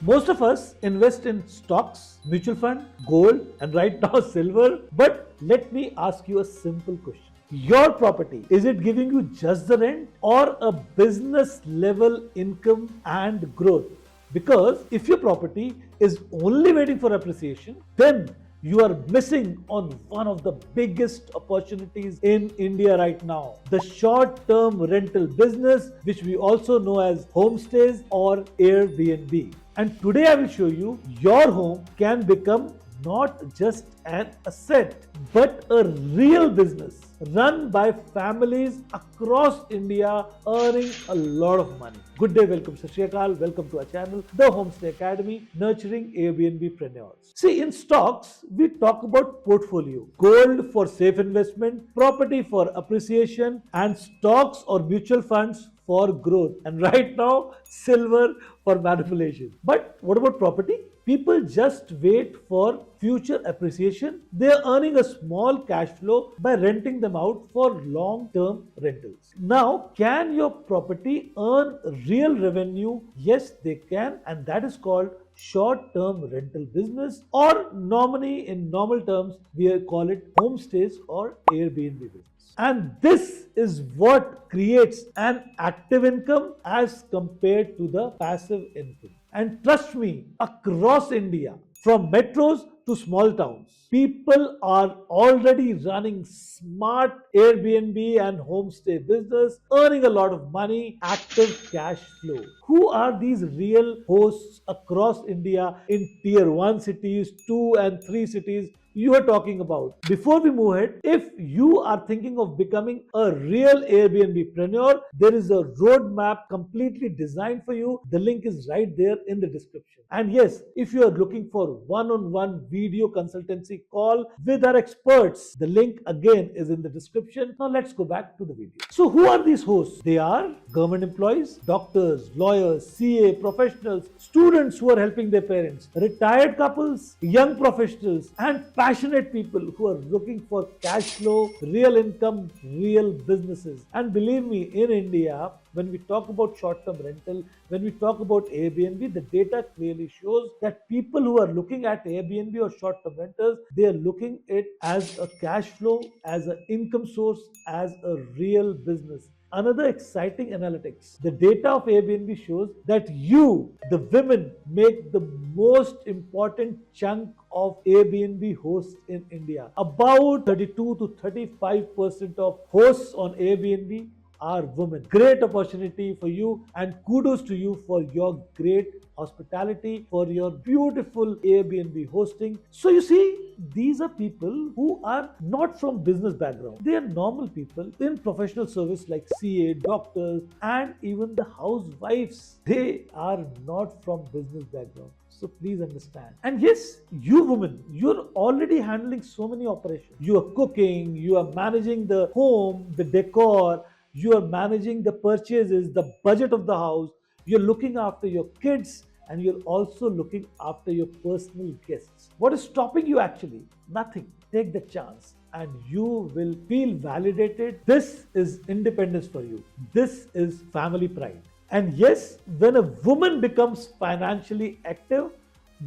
Most of us invest in stocks, mutual fund, gold, and right now silver. But let me ask you a simple question. Your property, is it giving you just the rent or a business level income and growth? Because if your property is only waiting for appreciation, then you are missing on one of the biggest opportunities in India right now. The short term rental business, which we also know as homestays or Airbnb. And today I will show you your home can become not just an asset, but a real business run by families across India earning a lot of money. Good day, welcome, Sat Shri Akal, welcome to our channel, The Homestay Academy, nurturing Airbnb-preneurs. See, in stocks, we talk about portfolio, gold for safe investment, property for appreciation, and stocks or mutual funds for growth. And right now, silver for manipulation. But what about property? People just wait for future appreciation. They are earning a small cash flow by renting them out for long-term rentals. Now, can your property earn real revenue? Yes, they can, and that is called short-term rental business, or normally in normal terms, we call it homestays or Airbnb business. And this is what creates an active income as compared to the passive income. And trust me, across India, from metros to small towns, people are already running smart Airbnb and homestay business, earning a lot of money, active cash flow. Who are these real hosts across India in tier 1 cities, 2 and 3 cities you are talking about? Before we move ahead, if you are thinking of becoming a real Airbnb-preneur, there is a roadmap completely designed for you. The link is right there in the description. And yes, if you are looking for one-on-one video consultancy call with our experts, the link again is in the description. Now let's go back to the video. So who are these hosts? They are government employees, doctors, lawyers, CA, professionals, students who are helping their parents, retired couples, young professionals, and passionate people who are looking for cash flow, real income, real businesses. And believe me, in India, when we talk about short-term rental, when we talk about Airbnb, the data clearly shows that people who are looking at Airbnb or short-term rentals, they are looking at it as a cash flow, as an income source, as a real business. Another exciting analytics. The data of Airbnb shows that you, the women, make the most important chunk of Airbnb hosts in India. About 32 to 35% of hosts on Airbnb are women. Great opportunity for you, and kudos to you for your great hospitality, for your beautiful Airbnb hosting. So you see, these are people who are not from business background. They are normal people in professional service like CA, doctors, and even the housewives. They are not from business background. So please understand. And yes, you women, you're already handling so many operations. You are cooking, you are managing the home, the decor, you are managing the purchases, the budget of the house, you're looking after your kids, and you're also looking after your personal guests. What is stopping you actually? Nothing. Take the chance and you will feel validated. This is independence for you. This is family pride. And yes, when a woman becomes financially active,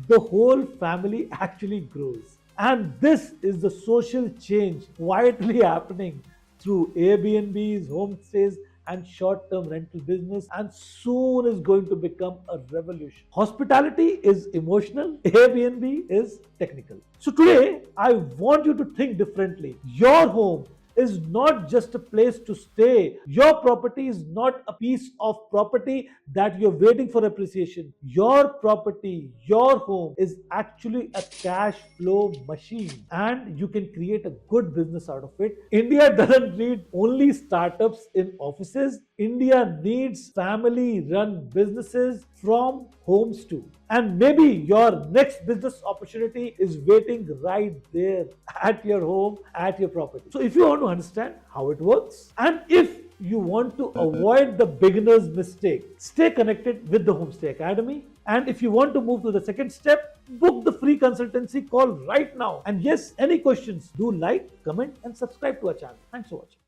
the whole family actually grows. And this is the social change quietly happening through Airbnbs, homestays, and short-term rental business, and soon is going to become a revolution. Hospitality is emotional, Airbnb is technical. So today, I want you to think differently. Your home is not just a place to stay. Your property is not a piece of property that you're waiting for appreciation. Your property, your home is actually a cash flow machine, and you can create a good business out of it. India doesn't need only startups in offices. India needs family run businesses from homes too. And maybe your next business opportunity is waiting right there at your home, at your property. So if you want to understand how it works, and if you want to avoid the beginner's mistake, stay connected with the Homestay Academy. And if you want to move to the second step, book the free consultancy call right now. And yes, any questions, do like, comment, and subscribe to our channel. Thanks for watching.